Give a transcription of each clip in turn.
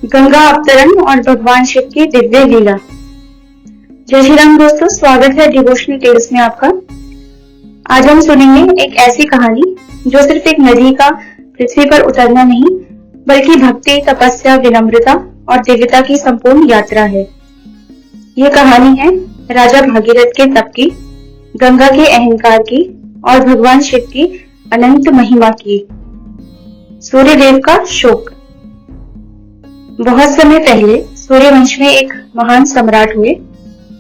गंगा अवतरण और भगवान शिव की दिव्य लीला। जय श्री राम दोस्तों, स्वागत है डिवोशनल टेल्स में आपका। आज हम सुनेंगे एक ऐसी कहानी जो सिर्फ एक नदी का पृथ्वी पर उतरना नहीं, बल्कि भक्ति, तपस्या, विनम्रता और दिव्यता की संपूर्ण यात्रा है। ये कहानी है राजा भागीरथ के तप की, गंगा के अहंकार की और भगवान शिव की अनंत महिमा की। सूर्यदेव का शोक। बहुत समय पहले सूर्यवंश में एक महान सम्राट हुए,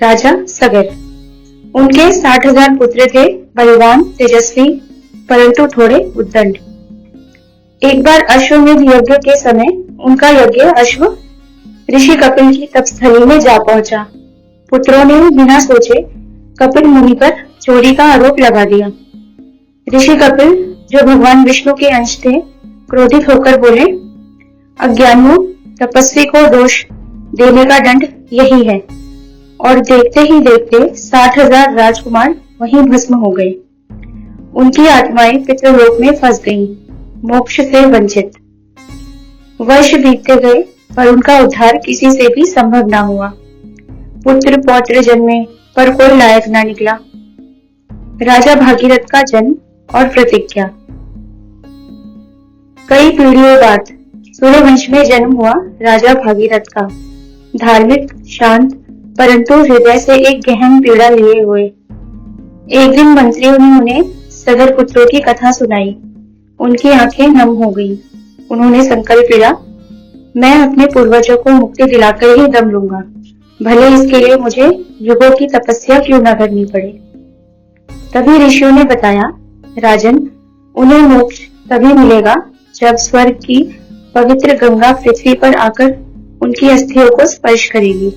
राजा सगर। उनके 60,000 पुत्र थे, बलवान, तेजस्वी, परंतु थोड़े उद्दंड। एक बार अश्वमेध यज्ञ के समय उनका यज्ञ अश्व ऋषि कपिल की तपस्थली में जा पहुंचा। पुत्रों ने बिना सोचे कपिल मुनि पर चोरी का आरोप लगा दिया। ऋषि कपिल, जो भगवान विष्णु के अंश थे, क्रोधित होकर बोले, अज्ञानियों, तपस्वी को दोष देने का दंड यही है। और देखते ही देखते 60,000 राजकुमार वहीं भस्म हो गए। उनकी आत्माएं पितृलोक में फंस गईं, मोक्ष से वंचित। वर्ष बीतते गए पर उनका उद्धार किसी से भी संभव ना हुआ। पुत्र पौत्र जन्मे पर कोई लायक ना निकला। राजा भागीरथ का जन्म और प्रतिज्ञा। कई पीढ़ियों बाद सूर्यवंश में जन्म हुआ राजा भागीरथ का। धार्मिक, शांत, परंतु हृदय से एक गहन पीड़ा लिए हुए। एक दिन मंत्रियों ने उन्हें सगर पुत्रों की कथा सुनाई। उनकी आंखें नम हो गईं। उन्होंने संकल्प लिया, मैं अपने पूर्वजों को मुक्ति दिलाकर ही दम लूंगा, भले इसके लिए मुझे युगों की तपस्या क्यों न करनी पड़े। तभी ऋषियों ने बताया, राजन, उन्हें मोक्ष तभी मिलेगा जब स्वर्ग की पवित्र गंगा पृथ्वी पर आकर उनकी अस्थियों को स्पर्श करेगी।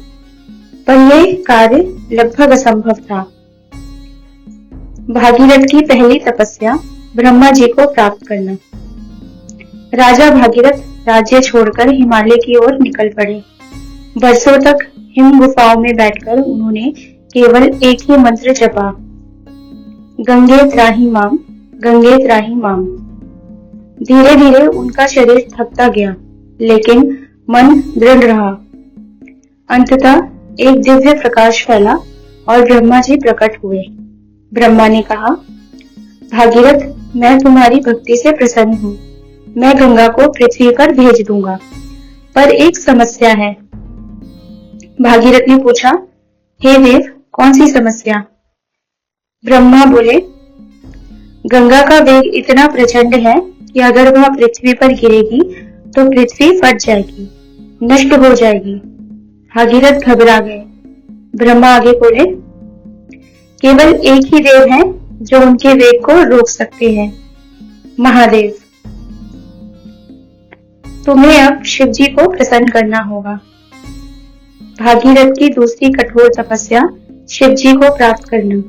पर यह कार्य लगभग असंभव था। भागीरथ की पहली तपस्या, ब्रह्मा जी को प्राप्त करना। राजा भागीरथ राज्य छोड़कर हिमालय की ओर निकल पड़े। वर्षों तक हिम गुफाओं में बैठकर उन्होंने केवल एक ही मंत्र जपा, गंगे त्राहि माम, गंगे त्राहि माम। धीरे धीरे उनका शरीर थकता गया, लेकिन मन दृढ़ रहा। अंततः एक दिव्य प्रकाश फैला और ब्रह्मा जी प्रकट हुए। ब्रह्मा ने कहा, भागीरथ, मैं तुम्हारी भक्ति से प्रसन्न हूँ। मैं गंगा को पृथ्वी पर भेज दूंगा, पर एक समस्या है। भागीरथ ने पूछा, हे देव, कौन सी समस्या? ब्रह्मा बोले, गंगा का वेग इतना प्रचंड है कि अगर वह पृथ्वी पर गिरेगी तो पृथ्वी फट जाएगी, नष्ट हो जाएगी। भागीरथ घबरा गए। ब्रह्मा आगे बोले, केवल एक ही देव है जो उनके वेग को रोक सकते हैं, महादेव। तुम्हें अब शिव जी को प्रसन्न करना होगा। भागीरथ की दूसरी कठोर तपस्या, शिव जी को प्राप्त करना।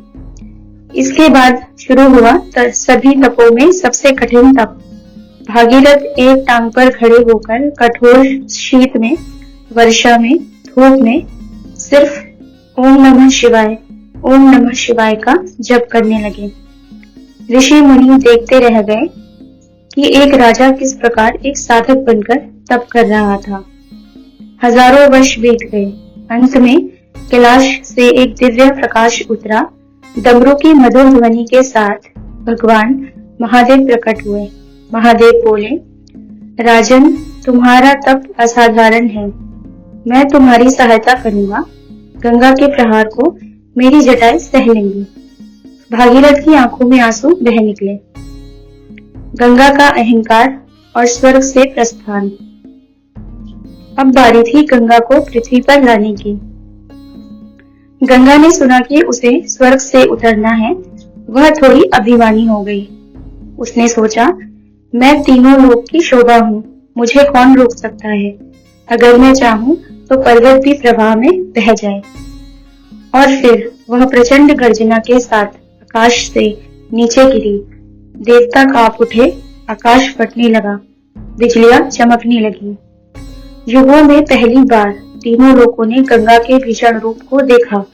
इसके बाद शुरू हुआ सभी तपों में सबसे कठिन तप। भागीरथ एक टांग पर खड़े होकर कठोर शीत में, वर्षा में, धूप में सिर्फ ओम नमः शिवाय, ओम नमः शिवाय का जप करने लगे। ऋषि मुनि देखते रह गए कि एक राजा किस प्रकार एक साधक बनकर तप कर रहा था। हजारों वर्ष बीत गए। अंत में कैलाश से एक दिव्य प्रकाश उतरा। डमरू की मधुर ध्वनि के साथ भगवान महादेव प्रकट हुए। महादेव बोले, राजन, तुम्हारा तप असाधारण है। मैं तुम्हारी सहायता करूंगा। गंगा के प्रहार को मेरी जटाएं सह लेंगी। भागीरथ की आंखों में आंसू बह निकले। गंगा का अहंकार और स्वर्ग से प्रस्थान। अब बारी थी गंगा को पृथ्वी पर लाने की। गंगा ने सुना कि उसे स्वर्ग से उतरना है। वह थोड़ी अभिमानी हो गई। उसने सोचा, मैं तीनों लोक की शोभा हूँ, मुझे कौन रोक सकता है। अगर मैं चाहूं तो पर्वत भी प्रवाह में बह जाए। और फिर वह प्रचंड गर्जना के साथ आकाश से नीचे गिरी। देवता कांप उठे, आकाश फटने लगा, बिजलियां चमकने लगी। युगों में पहली बार तीनों लोगों ने गंगा के भीषण रूप को देखा।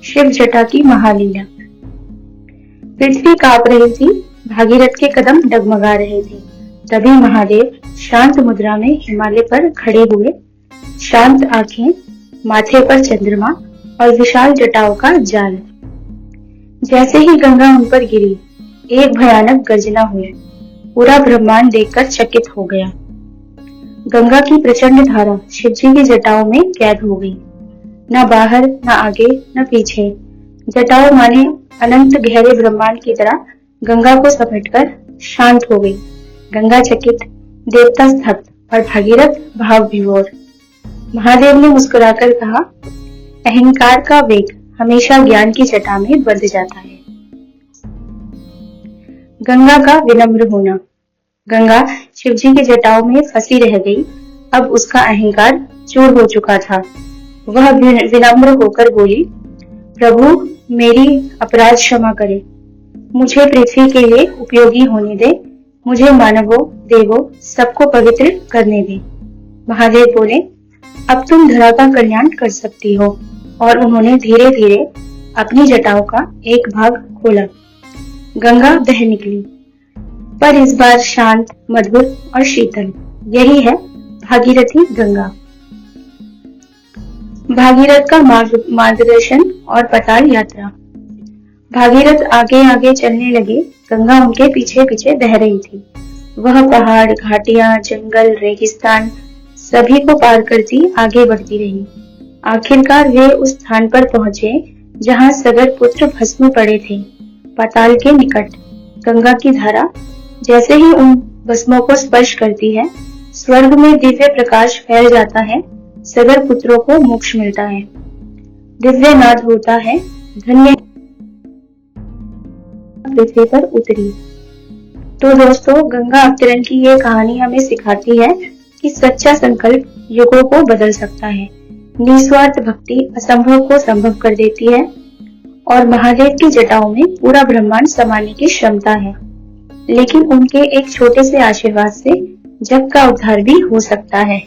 शिव जटा की महालीला। पृथ्वी कांप रही थी, भागीरथ के कदम डगमगा रहे थे। तभी महादेव शांत मुद्रा में हिमालय पर खड़े हुए, शांत आंखें, माथे पर चंद्रमा और विशाल जटाओं का जाल। जैसे ही गंगा उन पर गिरी, एक भयानक गर्जना हुई। पूरा ब्रह्मांड देखकर चकित हो गया। गंगा की प्रचंड धारा शिवजी की जटाओं में कैद हो गई। न बाहर, न आगे, न पीछे। जटाओं माने अनंत गहरे ब्रह्मांड की तरह गंगा को समेटकर शांत हो गई। गंगा चकित, देवता स्तब्ध और भागीरथ भाव विभोर। महादेव ने मुस्कुराकर कहा, अहंकार का वेग हमेशा ज्ञान की जटा में बंध जाता है। गंगा का विनम्र होना। गंगा शिवजी की जटाओं में फंसी रह गई। अब उसका अहंकार चूर हो चुका था। वह विनम्र होकर बोली, प्रभु, मेरी अपराध क्षमा करे। मुझे पृथ्वी के लिए उपयोगी होने दे। मुझे मानवों, देवों सबको पवित्र करने दे। महादेव बोले, अब तुम धरा का कल्याण कर सकती हो। और उन्होंने धीरे धीरे अपनी जटाओं का एक भाग खोला। गंगा बह निकली, पर इस बार शांत, मधुर और शीतल। यही है भागीरथी गंगा। भागीरथ का मार्गदर्शन और पाताल यात्रा। भागीरथ आगे आगे चलने लगे। गंगा उनके पीछे पीछे बह रही थी। वह पहाड़, घाटियां, जंगल, रेगिस्तान सभी को पार करती आगे बढ़ती रही। आखिरकार वे उस स्थान पर पहुंचे जहां सगर पुत्र भस्म पड़े थे, पाताल के निकट। गंगा की धारा जैसे ही उन भस्मों को स्पर्श करती है, स्वर्ग में दिव्य प्रकाश फैल जाता है। सगर पुत्रों को मोक्ष मिलता है। दिव्य नाद होता है, धन्य पृथ्वी पर उतरी। तो दोस्तों, गंगा अवतरण की ये कहानी हमें सिखाती है कि सच्चा संकल्प युगों को बदल सकता है। निस्वार्थ भक्ति असंभव को संभव कर देती है और महादेव की जटाओं में पूरा ब्रह्मांड समाने की क्षमता है। लेकिन उनके एक छोटे से आशीर्वाद से जग का उद्धार भी हो सकता है।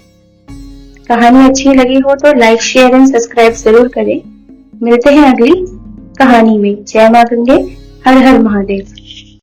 कहानी अच्छी लगी हो तो लाइक, शेयर एंड सब्सक्राइब जरूर करें। मिलते हैं अगली कहानी में। जय मां गंगे, हर हर महादेव।